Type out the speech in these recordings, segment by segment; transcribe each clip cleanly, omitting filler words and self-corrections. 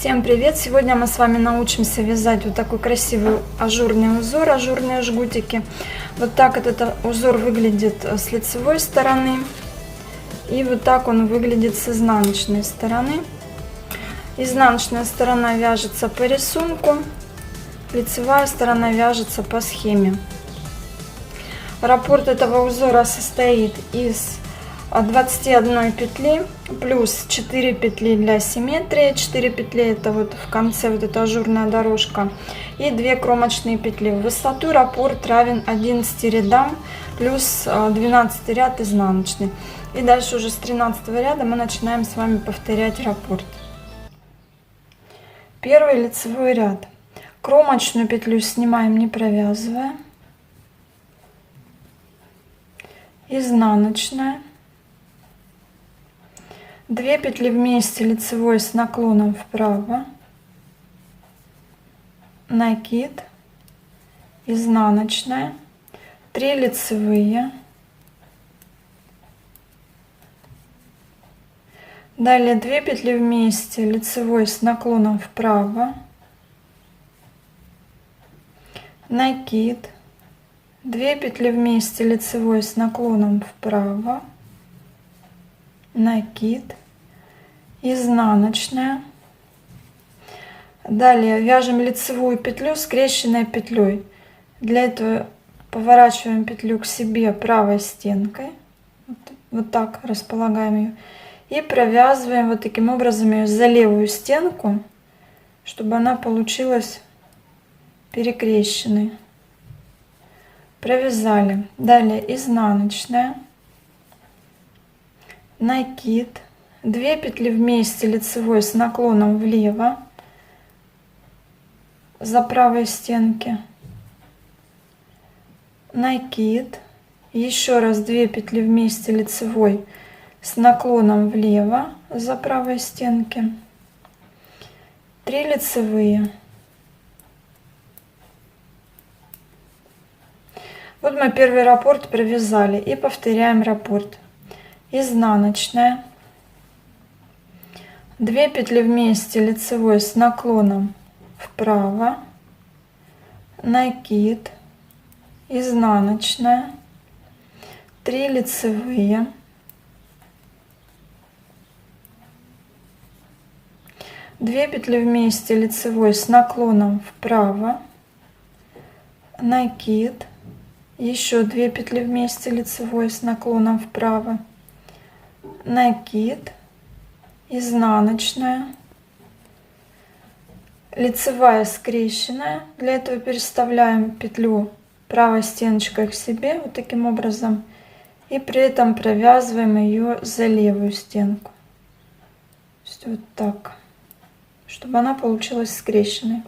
Всем привет! Сегодня мы с вами научимся вязать вот такой красивый ажурный узор, ажурные жгутики. Вот так этот узор выглядит с лицевой стороны. И вот так он выглядит с изнаночной стороны. Изнаночная сторона вяжется по рисунку, лицевая сторона вяжется по схеме. Раппорт этого узора состоит из 21 петли плюс 4 петли для симметрии, 4 петли это вот в конце вот эта ажурная дорожка, и 2 кромочные петли. В высоту раппорт равен 11 рядам плюс 12 ряд изнаночный. И дальше уже с 13 ряда мы начинаем с вами повторять раппорт. Первый лицевой ряд. Кромочную петлю снимаем, не провязывая. Изнаночная. 2 петли вместе лицевой с наклоном вправо, накид, изнаночная, 3 лицевые, далее 2 петли вместе лицевой с наклоном вправо, накид, 2 петли вместе лицевой с наклоном вправо, накид, изнаночная. Далее вяжем лицевую петлю скрещенной петлей. Для этого поворачиваем петлю к себе правой стенкой, вот так располагаем ее, и провязываем вот таким образом ее за левую стенку, чтобы она получилась перекрещенной. Провязали. Далее изнаночная, накид, 2 петли вместе лицевой с наклоном влево за правой стенки, накид, еще раз 2 петли вместе лицевой с наклоном влево за правой стенки, 3 лицевые. Вот мы первый раппорт провязали и повторяем раппорт. Изнаночная, 2 петли вместе лицевой с наклоном вправо, накид, изнаночная, 3 лицевые, 2 петли вместе лицевой с наклоном вправо, накид, еще 2 петли вместе лицевой с наклоном вправо, накид, изнаночная, лицевая скрещенная. Для этого переставляем петлю правой стеночкой к себе вот таким образом, и при этом провязываем ее за левую стенку. То есть вот так, чтобы она получилась скрещенной.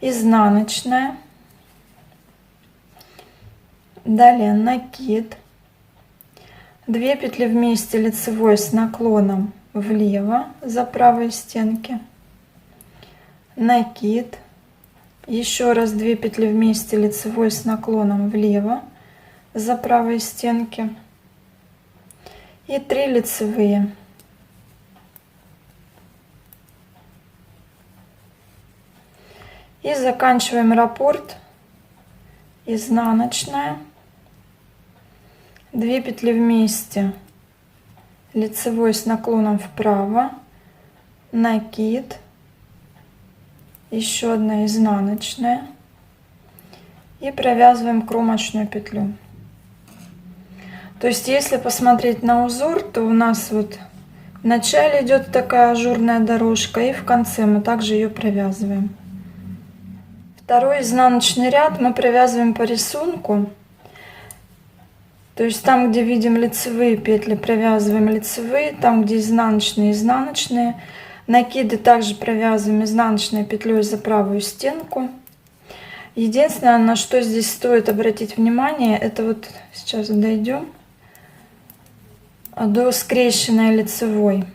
Изнаночная, далее накид, 2 петли вместе лицевой с наклоном влево за правой стенки, накид, еще раз 2 петли вместе лицевой с наклоном влево за правой стенки и 3 лицевые. И заканчиваем раппорт. Изнаночная, 2 петли вместе лицевой с наклоном вправо, накид, еще одна изнаночная, и провязываем кромочную петлю. То есть если посмотреть на узор, то у нас вот в начале идет такая ажурная дорожка, и в конце мы также ее провязываем. Второй изнаночный ряд мы провязываем по рисунку. То есть там, где видим лицевые петли, провязываем лицевые, там, где изнаночные, изнаночные. Накиды также провязываем изнаночной петлей за правую стенку. Единственное, на что здесь стоит обратить внимание, это вот сейчас дойдем до скрещенной лицевой.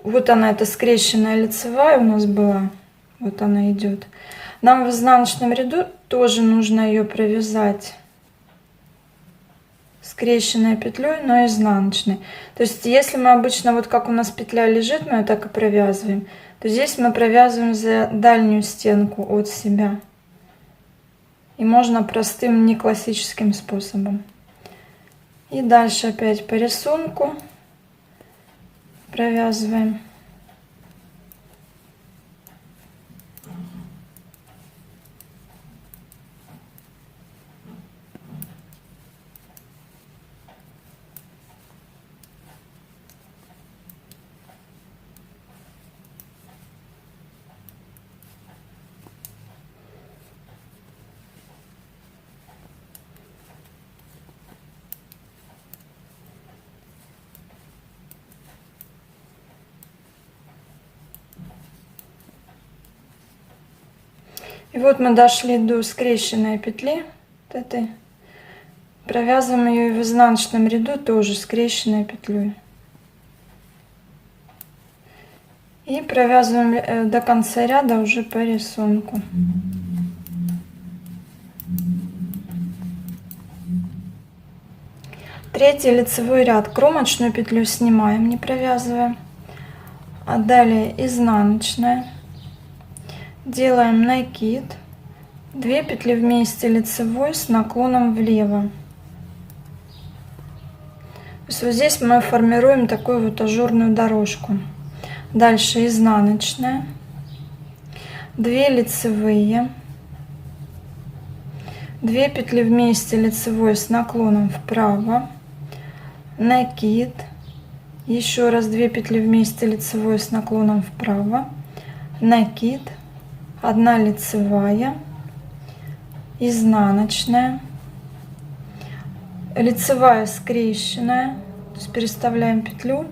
Вот она, эта скрещенная лицевая у нас была, вот она идет. Нам в изнаночном ряду тоже нужно ее провязать скрещенной петлей, но изнаночной. То есть если мы обычно, вот как у нас петля лежит, мы ее так и провязываем, то здесь мы провязываем за дальнюю стенку от себя. И можно простым, не классическим способом. И дальше опять по рисунку провязываем. И вот мы дошли до скрещенной петли, вот этой. Провязываем ее в изнаночном ряду тоже скрещенной петлей. И провязываем до конца ряда уже по рисунку. Третий лицевой ряд. Кромочную петлю снимаем, не провязываем. А далее изнаночная. Делаем накид, 2 петли вместе лицевой с наклоном влево. То есть вот здесь мы формируем такую вот ажурную дорожку. Дальше изнаночная, 2 лицевые, 2 петли вместе лицевой с наклоном вправо, накид, еще раз 2 петли вместе лицевой с наклоном вправо, накид, 1 лицевая, изнаночная, лицевая скрещенная, то есть переставляем петлю,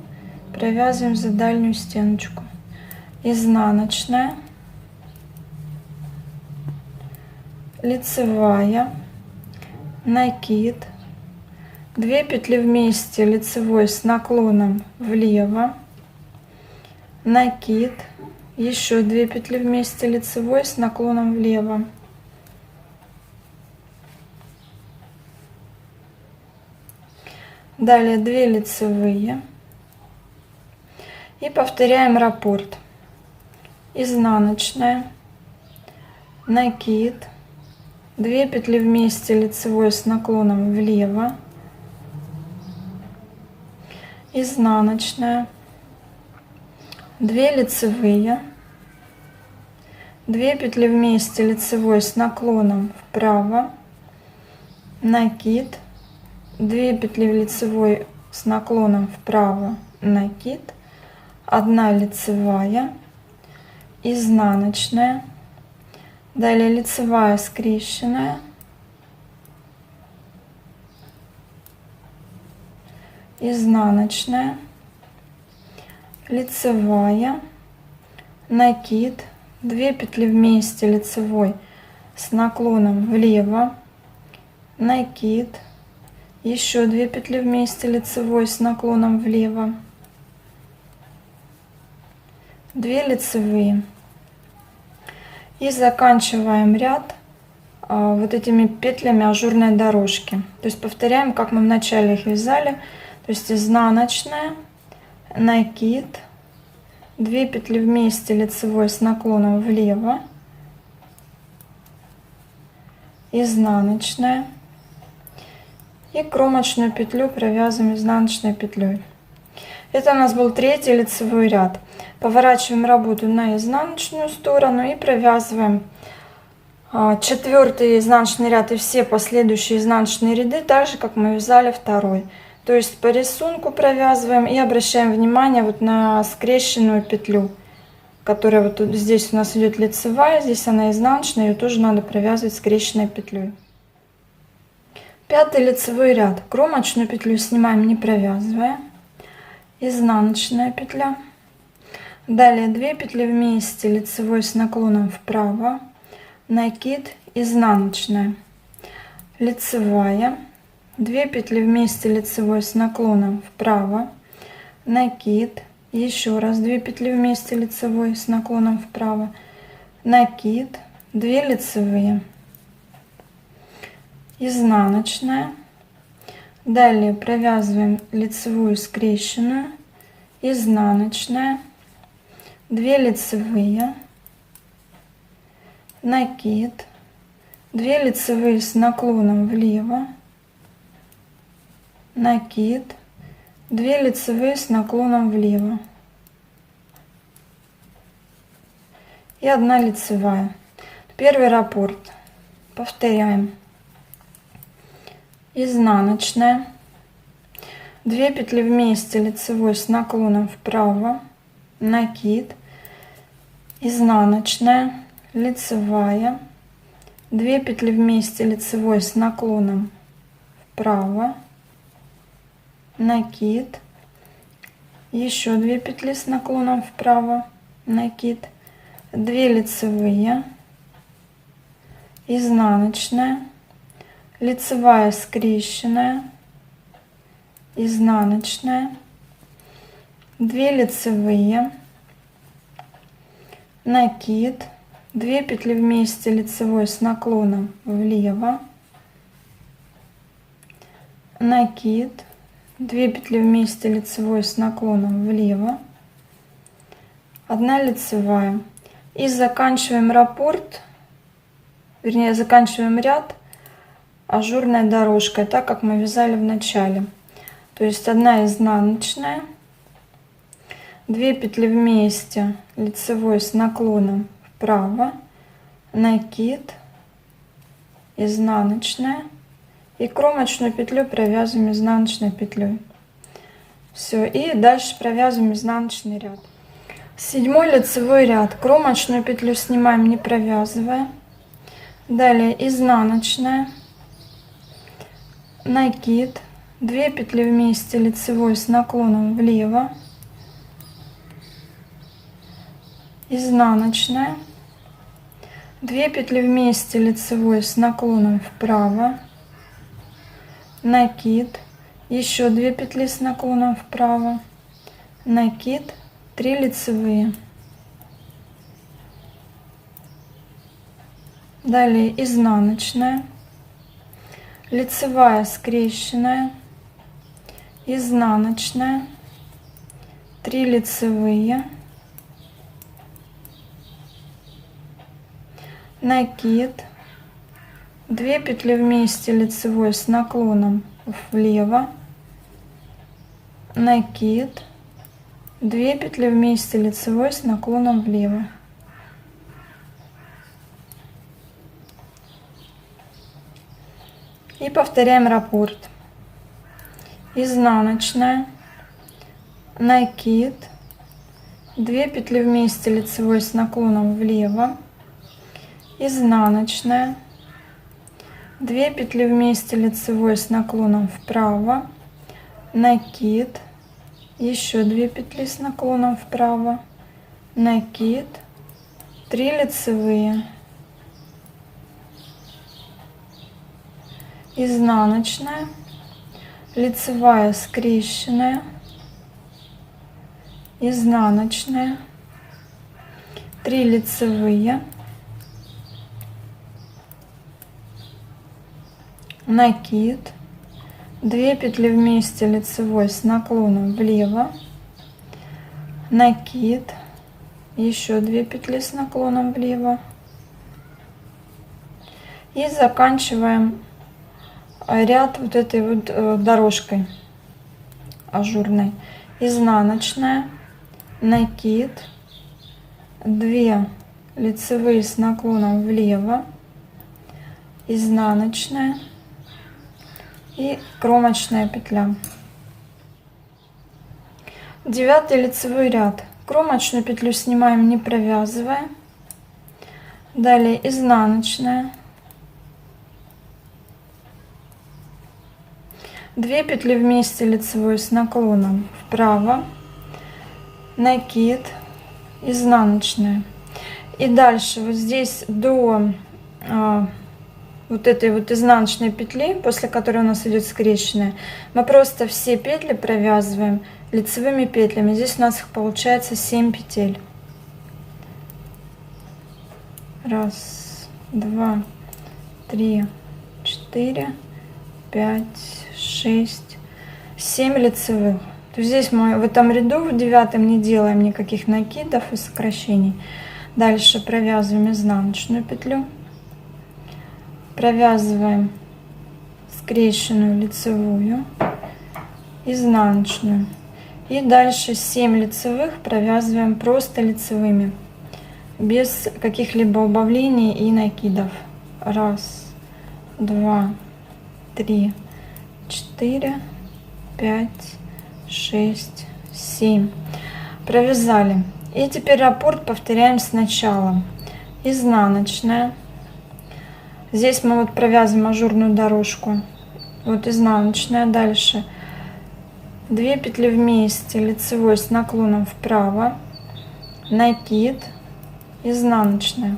провязываем за дальнюю стеночку, изнаночная, лицевая, накид, 2 петли вместе лицевой с наклоном влево, накид, еще 2 петли вместе лицевой с наклоном влево. Далее 2 лицевые. И повторяем раппорт. Изнаночная, накид, 2 петли вместе лицевой с наклоном влево, изнаночная, 2 лицевые, 2 петли вместе лицевой с наклоном вправо, накид, 2 петли лицевой с наклоном вправо, накид, 1 лицевая, изнаночная, далее лицевая скрещенная, изнаночная, лицевая, накид, 2 петли вместе лицевой с наклоном влево, накид, еще 2 петли вместе лицевой с наклоном влево, 2 лицевые. И заканчиваем ряд вот этими петлями ажурной дорожки. То есть повторяем, как мы вначале их вязали. То есть изнаночная, накид, 2 петли вместе лицевой с наклоном влево, изнаночная, и кромочную петлю провязываем изнаночной петлей. Это у нас был третий лицевой ряд. Поворачиваем работу на изнаночную сторону и провязываем четвертый изнаночный ряд и все последующие изнаночные ряды, так же как мы вязали второй. То есть по рисунку провязываем и обращаем внимание вот на скрещенную петлю, которая вот здесь у нас идет лицевая, здесь она изнаночная, ее тоже надо провязывать скрещенной петлей. Пятый лицевой ряд. Кромочную петлю снимаем, не провязывая, изнаночная петля, далее 2 петли вместе лицевой с наклоном вправо, накид, изнаночная, лицевая, 2 петли вместе лицевой с наклоном вправо, накид, еще раз 2 петли вместе лицевой с наклоном вправо, накид, 2 лицевые, изнаночная, Далее провязываем лицевую скрещенную, изнаночная, 2 лицевые, накид, 2 лицевые с наклоном влево, накид, 2 лицевые с наклоном влево и 1 лицевая. Первый раппорт. Повторяем. Изнаночная, 2 петли вместе лицевой с наклоном вправо, накид, изнаночная, лицевая, 2 петли вместе лицевой с наклоном вправо, накид, еще 2 петли с наклоном вправо, накид, 2 лицевые, изнаночная, лицевая скрещенная, изнаночная, 2 лицевые, накид, 2 петли вместе лицевой с наклоном влево, накид, 2 петли вместе лицевой с наклоном влево, 1 лицевая. И заканчиваем раппорт, вернее заканчиваем ряд ажурной дорожкой, так как мы вязали в начале. То есть 1 изнаночная, 2 петли вместе лицевой с наклоном вправо, накид, изнаночная и кромочную петлю провязываем изнаночной петлей. Все, и дальше провязываем изнаночный ряд. 7-й лицевой ряд, кромочную петлю снимаем, не провязывая. Далее изнаночная, накид, 2 петли вместе лицевой с наклоном влево, изнаночная, 2 петли вместе лицевой с наклоном вправо, накид, еще 2 петли с наклоном вправо, накид, 3 лицевые. Далее изнаночная, лицевая скрещенная, изнаночная, 3 лицевые, накид, 2 петли вместе лицевой с наклоном влево, накид, 2 петли вместе лицевой с наклоном влево. И повторяем раппорт. Изнаночная, накид, 2 петли вместе лицевой с наклоном влево, изнаночная, 2 петли вместе лицевой с наклоном вправо, накид, еще 2 петли с наклоном вправо, накид, 3 лицевые, изнаночная, лицевая скрещенная, изнаночная, 3 лицевые, накид, 2 петли вместе лицевой с наклоном влево, накид, еще 2 петли с наклоном влево и заканчиваем ряд вот этой вот дорожкой ажурной. Изнаночная, накид, 2 лицевые с наклоном влево, изнаночная и кромочная петля. 9-й лицевой ряд, кромочную петлю снимаем, не провязывая. Далее изнаночная, 2 петли вместе лицевой с наклоном вправо, накид, изнаночная. И дальше вот здесь до вот этой вот изнаночной петли, после которой у нас идет скрещенная, мы просто все петли провязываем лицевыми петлями. Здесь у нас их получается 7 петель. 1, 2, 3, 4, 5, 6. 6, 7 лицевых. То есть здесь мы в этом ряду в 9 не делаем никаких накидов и сокращений. Дальше провязываем изнаночную петлю, провязываем скрещенную лицевую, изнаночную, и дальше 7 лицевых провязываем просто лицевыми, без каких-либо убавлений и накидов. 1, 2, 3, 4, 5, 6, 7. Провязали. И теперь раппорт повторяем сначала. Изнаночная. Здесь мы вот провязываем ажурную дорожку. Вот изнаночная. Дальше 2 петли вместе, лицевой с наклоном вправо, накид, изнаночная.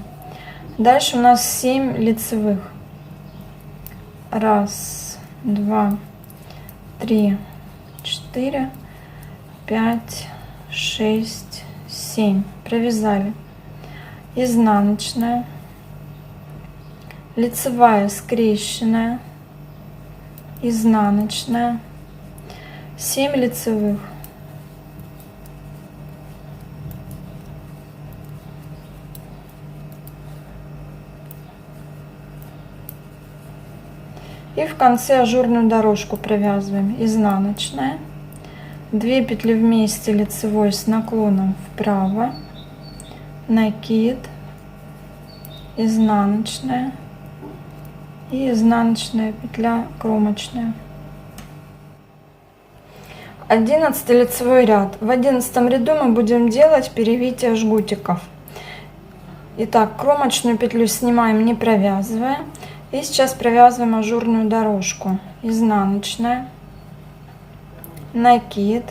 Дальше у нас 7 лицевых. 1, 2, 3, 4, 5, 6, 7. Провязали. Изнаночная, лицевая скрещенная, изнаночная, 7 лицевых. И в конце ажурную дорожку провязываем. Изнаночная, 2 петли вместе, лицевой с наклоном вправо, накид, изнаночная и изнаночная петля кромочная. 11 лицевой ряд. В 11 ряду мы будем делать перевитие жгутиков. Итак, кромочную петлю снимаем, не провязывая. И сейчас провязываем ажурную дорожку. Изнаночная, накид,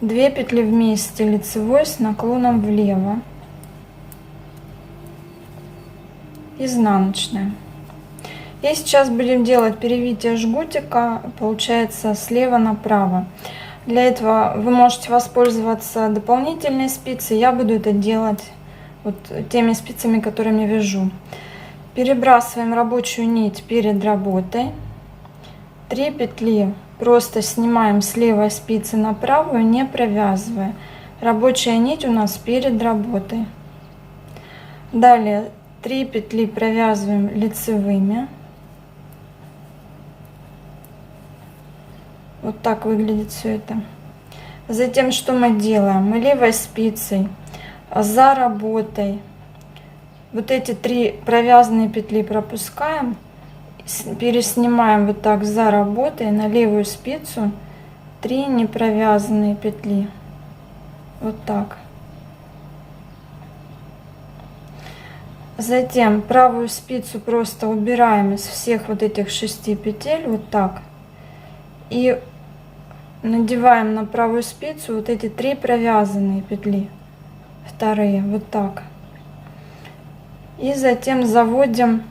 2 петли вместе, лицевой с наклоном влево, изнаночная. И сейчас будем делать перевитие жгутика, получается, слева направо. Для этого вы можете воспользоваться дополнительной спицей. Я буду это делать вот теми спицами, которыми вяжу. Перебрасываем рабочую нить перед работой. 3 петли просто снимаем с левой спицы на правую, не провязывая. Рабочая нить у нас перед работой. Далее 3 петли провязываем лицевыми. Вот так выглядит все это. Затем что мы делаем? Мы левой спицей за работой вот эти 3 провязанные петли пропускаем, переснимаем вот так за работой на левую спицу 3 не провязанные петли. Вот так. Затем правую спицу просто убираем из всех вот этих 6 петель вот так. И надеваем на правую спицу вот эти 3 провязанные петли, вторые, вот так. И затем заводим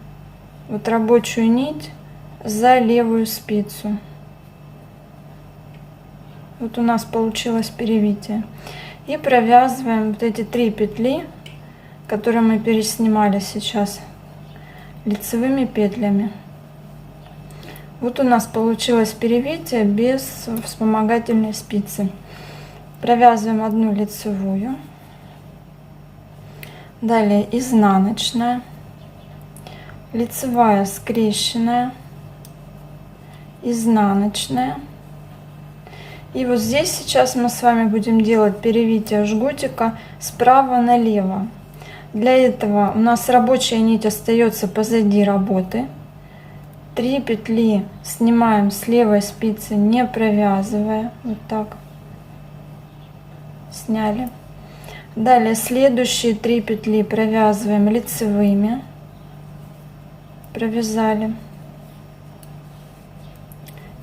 вот рабочую нить за левую спицу. Вот у нас получилось перевитие. И провязываем вот эти 3 петли, которые мы переснимали сейчас, лицевыми петлями. Вот у нас получилось перевитие без вспомогательной спицы. Провязываем 1 лицевую. Далее изнаночная, лицевая скрещенная, изнаночная. И вот здесь сейчас мы с вами будем делать перевитие жгутика справа налево. Для этого у нас рабочая нить остается позади работы. 3 петли снимаем с левой спицы, не провязывая. Вот так. Сняли. Далее следующие 3 петли провязываем лицевыми. Провязали.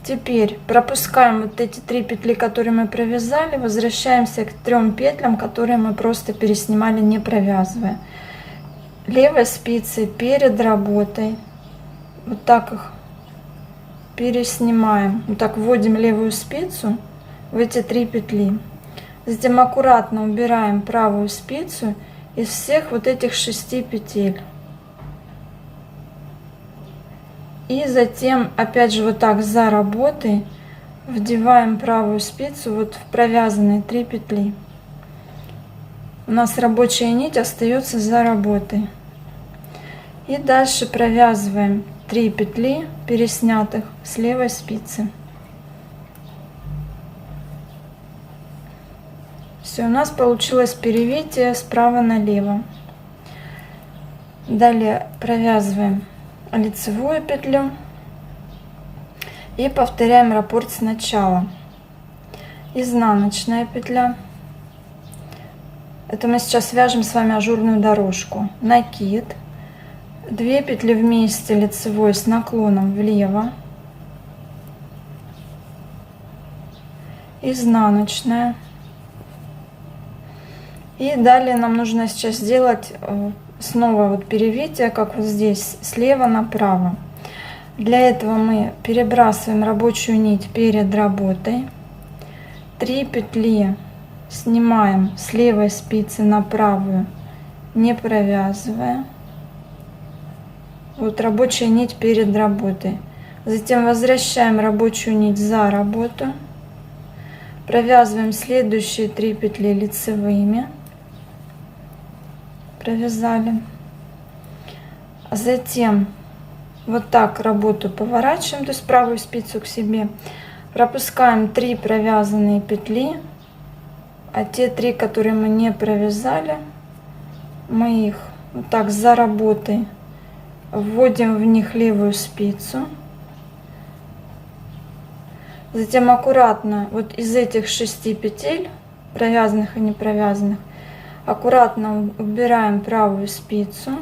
Теперь пропускаем вот эти 3 петли, которые мы провязали, возвращаемся к 3 петлям, которые мы просто переснимали, не провязывая. Левой спицей перед работой вот так их переснимаем, вот так вводим левую спицу в эти 3 петли. Затем аккуратно убираем правую спицу из всех вот этих 6 петель. И затем опять же вот так за работой вдеваем правую спицу вот в провязанные 3 петли. У нас рабочая нить остается за работой. И дальше провязываем 3 петли переснятых с левой спицы. Все, у нас получилось перевитие справа налево. Далее провязываем лицевую петлю и повторяем раппорт сначала. Изнаночная петля. Это мы сейчас вяжем с вами ажурную дорожку. Накид. 2 петли вместе лицевой с наклоном влево. Изнаночная. И далее нам нужно сейчас сделать снова вот перевитие, как вот здесь, слева направо. Для этого мы перебрасываем рабочую нить перед работой. 3 петли снимаем с левой спицы на правую, не провязывая. Вот рабочая нить перед работой. Затем возвращаем рабочую нить за работу. Провязываем следующие 3 петли лицевыми. Провязали. Затем вот так работу поворачиваем, то есть правую спицу к себе. Пропускаем 3 провязанные петли. А те 3, которые мы не провязали, мы их вот так за работой вводим в них левую спицу. Затем аккуратно вот из этих 6 петель, провязанных и не провязанных, аккуратно убираем правую спицу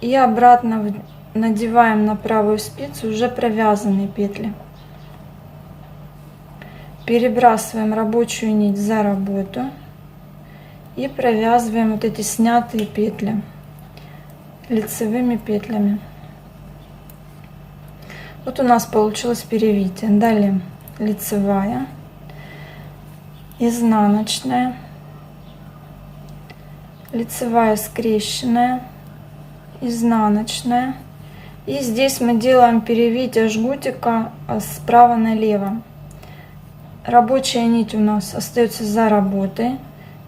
и обратно надеваем на правую спицу уже провязанные петли. Перебрасываем рабочую нить за работу и провязываем вот эти снятые петли лицевыми петлями. Вот у нас получилось перевитие. Далее лицевая, изнаночная, лицевая скрещенная, изнаночная. И здесь мы делаем перевитие жгутика справа налево. Рабочая нить у нас остается за работой.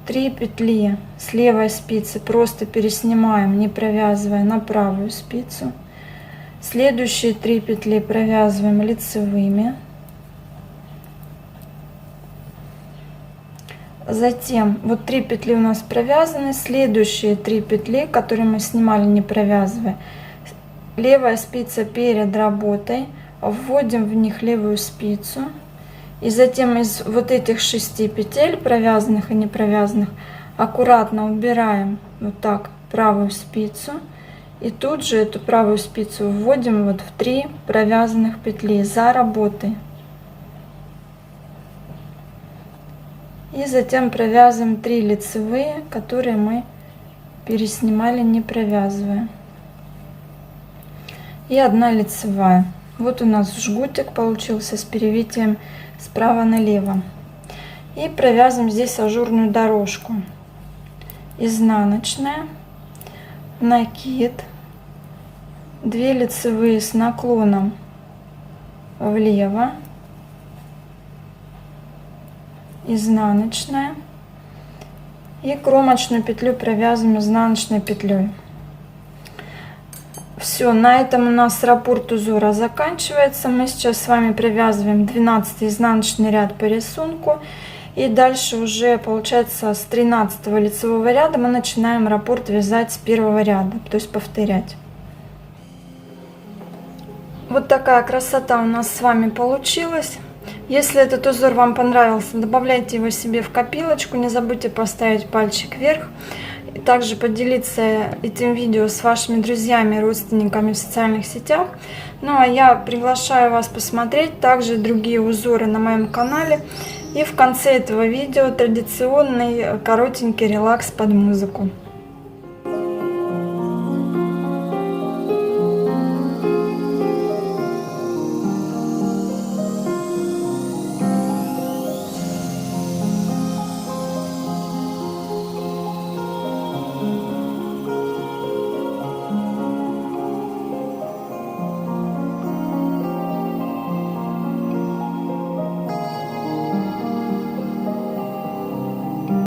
3 петли с левой спицы просто переснимаем, не провязывая, на правую спицу. Следующие 3 петли провязываем лицевыми. Затем вот 3 петли у нас провязаны. Следующие 3 петли, которые мы снимали, не провязывая, левая спица перед работой, вводим в них левую спицу. И затем из вот этих 6 петель, провязанных и не провязанных, аккуратно убираем вот так правую спицу. И тут же эту правую спицу вводим вот в 3 провязанных петли за работой. И затем провязываем 3 лицевые, которые мы переснимали, не провязывая. И 1 лицевая. Вот у нас жгутик получился с перевитием справа налево. И провязываем здесь ажурную дорожку. Изнаночная, накид, 2 лицевые с наклоном влево, изнаночная, и кромочную петлю провязываем изнаночной петлей. Все, на этом у нас раппорт узора заканчивается. Мы сейчас с вами провязываем 12 изнаночный ряд по рисунку. И дальше уже, получается, с 13 лицевого ряда мы начинаем раппорт вязать с 1 ряда, то есть повторять. Вот такая красота у нас с вами получилась. Если этот узор вам понравился, добавляйте его себе в копилочку. Не забудьте поставить пальчик вверх. И также поделиться этим видео с вашими друзьями и родственниками в социальных сетях. Ну а я приглашаю вас посмотреть также другие узоры на моем канале. И в конце этого видео традиционный коротенький релакс под музыку.